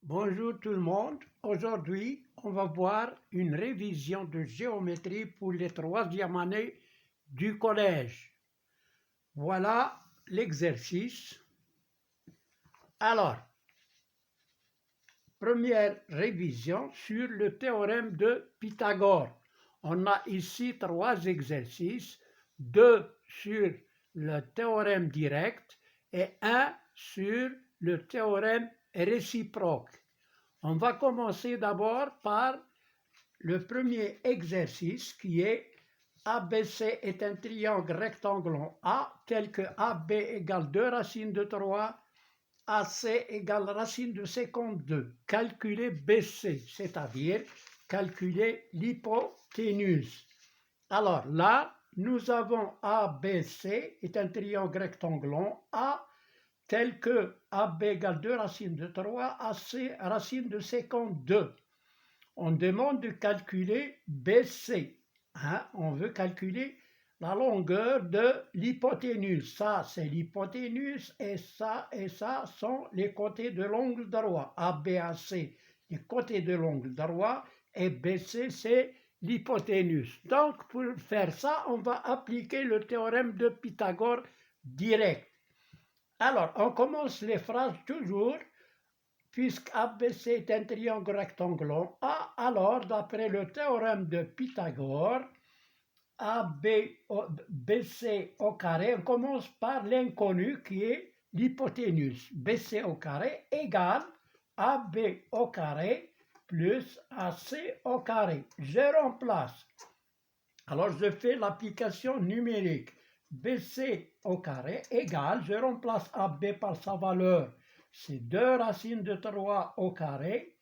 Bonjour tout le monde. Aujourd'hui, on va voir une révision de géométrie pour les troisième années du collège. Voilà l'exercice. Alors, première révision sur le théorème de Pythagore. On a ici trois exercices, deux sur le théorème direct et un sur le théorème réciproque. On va commencer d'abord par le premier exercice qui est ABC est un triangle rectangle en A tel que AB égale 2 racines de 3, AC égale racine de 52. Calculer BC, c'est-à-dire calculer l'hypoténuse. Alors là, nous avons ABC est un triangle rectangle en A tel que AB égale 2 racines de 3, AC racine de 52. On demande de calculer BC. On veut calculer la longueur de l'hypoténuse. Ça, c'est l'hypoténuse et ça sont les côtés de l'angle droit. ABAC, les côtés de l'angle droit et BC, c'est l'hypoténuse. Donc, pour faire ça, on va appliquer le théorème de Pythagore direct. Alors, on commence les phrases toujours, puisque ABC est un triangle rectangle en A, alors, d'après le théorème de Pythagore, BC au carré, on commence par l'inconnu qui est l'hypoténuse. BC au carré égale AB au carré plus AC au carré. Je remplace. Alors, je fais l'application numérique. BC au carré égale, je remplace AB par sa valeur, c'est 2 racines de 3 au carré,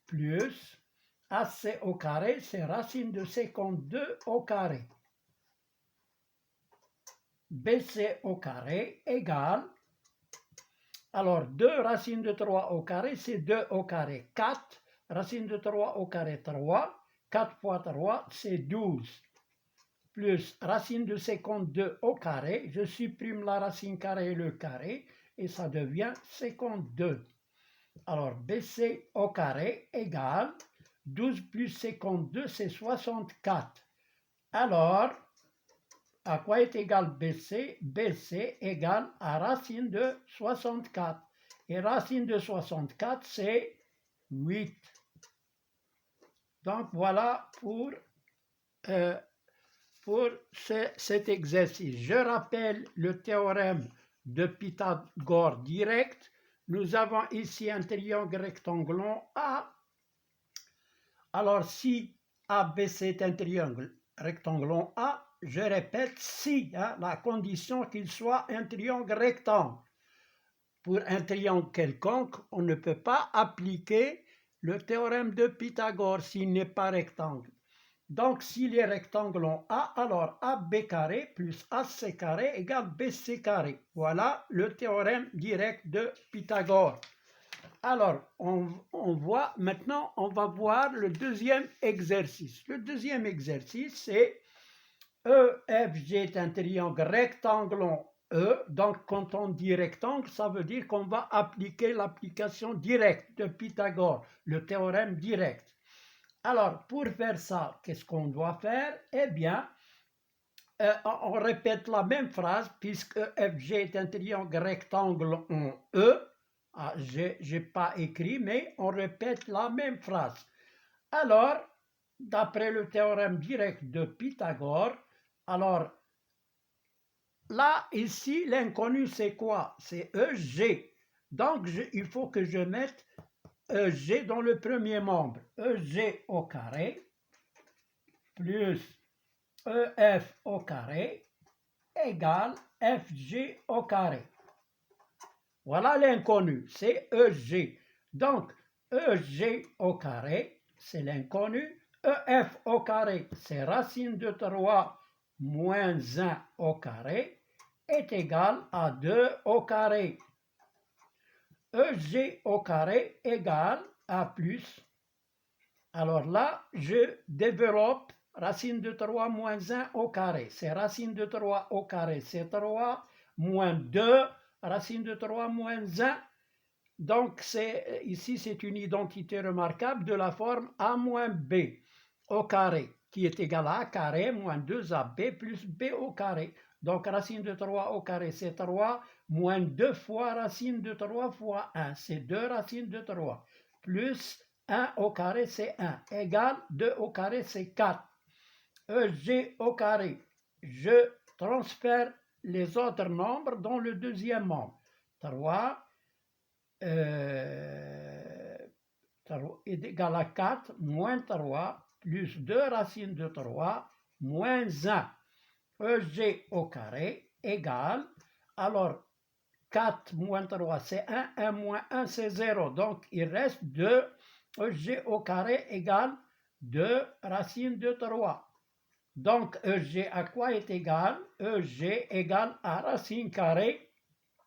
plus AC au carré, c'est racine de 52 au carré. BC au carré égale, alors 2 racines de 3 au carré, c'est 2 au carré, 4, racine de 3 au carré, 3, 4 fois 3, c'est 12. Plus racine de 52 au carré, je supprime la racine carrée et le carré, et ça devient 52. Alors, BC au carré égale 12 plus 52, c'est 64. Alors, à quoi est égal BC? BC égale à racine de 64. Et racine de 64, c'est 8. Donc, voilà pour cet exercice. Je rappelle le théorème de Pythagore direct. Nous avons ici un triangle rectangle en A. Alors, si ABC est un triangle rectangle en A, je répète, si, la condition qu'il soit un triangle rectangle. Pour un triangle quelconque, on ne peut pas appliquer le théorème de Pythagore s'il n'est pas rectangle. Donc, s'il est rectangle en A, alors AB carré plus AC carré égale BC carré. Voilà le théorème direct de Pythagore. Alors, maintenant, on va voir le deuxième exercice. Le deuxième exercice, c'est EFG est un triangle rectangle en E. Donc, quand on dit rectangle, ça veut dire qu'on va appliquer l'application directe de Pythagore, le théorème direct. Alors, pour faire ça, qu'est-ce qu'on doit faire? Eh bien, on répète la même phrase, puisque FG est un triangle rectangle en E. Je n'ai pas écrit, mais on répète la même phrase. Alors, d'après le théorème direct de Pythagore, alors, là, ici, l'inconnu, c'est quoi? C'est EG. Donc, il faut que je mette EG dans le premier membre. EG au carré plus EF au carré égale FG au carré. Voilà l'inconnu, c'est EG. Donc, EG au carré, c'est l'inconnu. EF au carré, c'est racine de 3 moins 1 au carré, est égal à 2 au carré. EG au carré égale à plus. Alors là, je développe racine de 3 moins 1 au carré. C'est racine de 3 au carré, c'est 3 moins 2, racine de 3 moins 1. Donc, ici, c'est une identité remarquable de la forme a moins b au carré, qui est égal à a carré moins 2ab plus b au carré. Donc, racine de 3 au carré, c'est 3, moins 2 fois racine de 3 fois 1, c'est 2 racines de 3, plus 1 au carré, c'est 1, égale 2 au carré, c'est 4. EG au carré, je transfère les autres nombres dans le deuxième membre. 3 est égal à 4 moins 3 plus 2 racines de 3 moins 1. EG au carré égale, alors 4 moins 3 c'est 1, 1 moins 1 c'est 0, donc il reste 2, EG au carré égale 2 racines de 3. Donc EG à quoi est égal? EG égale à racine carrée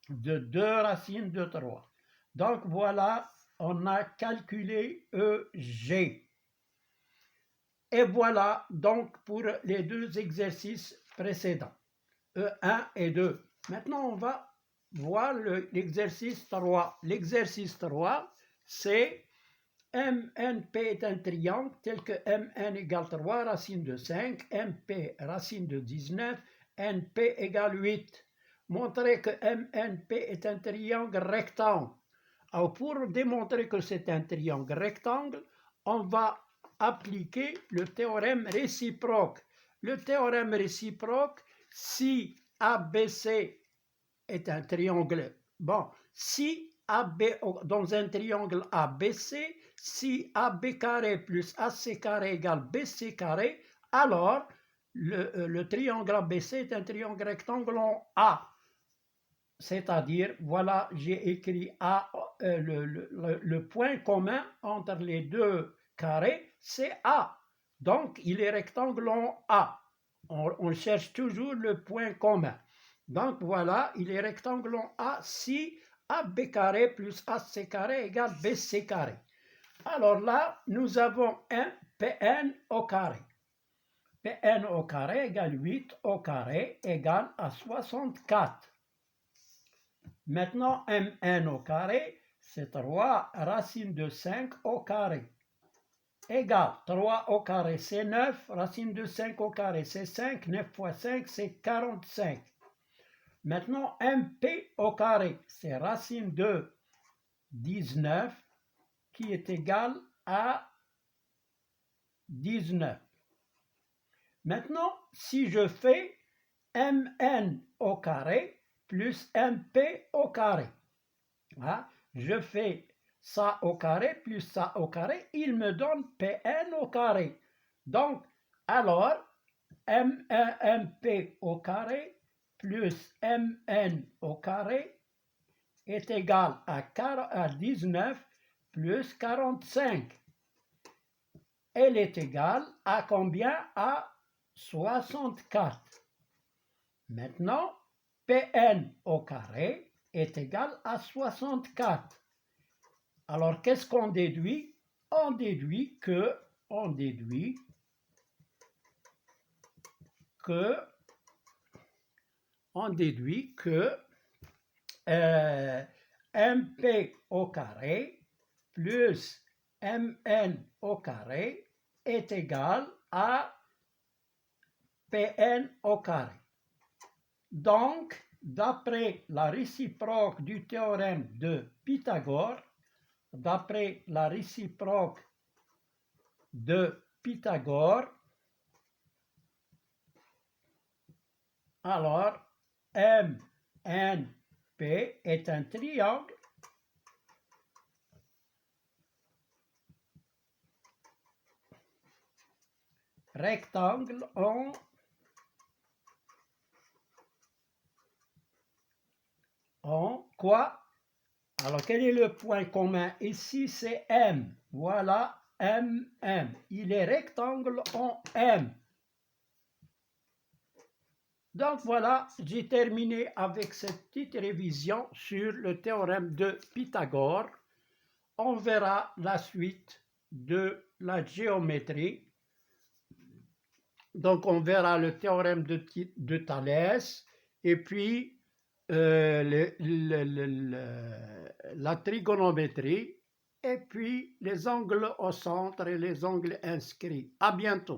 de 2 racines de 3. Donc voilà, on a calculé EG. Et voilà donc pour les deux exercices précédents, E1 et 2. Maintenant, on va voir l'exercice 3. L'exercice 3, c'est MNP est un triangle tel que MN égale 3 racine de 5, MP racine de 19, NP égale 8. Montrer que MNP est un triangle rectangle. Alors pour démontrer que c'est un triangle rectangle, on va appliquer le théorème réciproque. Le théorème réciproque, si ABC est un triangle, bon, si AB, dans un triangle ABC, si AB carré plus AC carré égale BC carré, alors le triangle ABC est un triangle rectangle en A. C'est-à-dire, voilà, j'ai écrit A, le point commun entre les deux carrés, c'est A. Donc, il est rectangle en A. On cherche toujours le point commun. Donc, voilà, il est rectangle en A si AB carré plus AC carré égale BC carré. Alors là, nous avons un PN au carré. PN au carré égale 8 au carré égale à 64. Maintenant, Mn au carré, c'est 3 racine de 5 au carré. Égale 3 au carré, c'est 9, racine de 5 au carré, c'est 5, 9 fois 5, c'est 45. Maintenant, MP au carré, c'est racine de 19 qui est égale à 19. Maintenant, si je fais Mn au carré plus MP au carré, hein, je fais ça au carré plus ça au carré, il me donne Pn au carré. Donc, alors, MP au carré plus Mn au carré est égal à 19 plus 45. Elle est égale à combien? À 64. Maintenant, Pn au carré est égal à 64. Alors, qu'est-ce qu'on déduit? On déduit que MP au carré plus Mn au carré est égal à Pn au carré. Donc, d'après la réciproque du théorème de Pythagore, alors MNP est un triangle rectangle en quoi? Alors, quel est le point commun? Ici, c'est M. Voilà, MM. Il est rectangle en M. Donc voilà, j'ai terminé avec cette petite révision sur le théorème de Pythagore. On verra la suite de la géométrie. Donc on verra le théorème de Thalès et puis la trigonométrie et puis les angles au centre et les angles inscrits. À bientôt.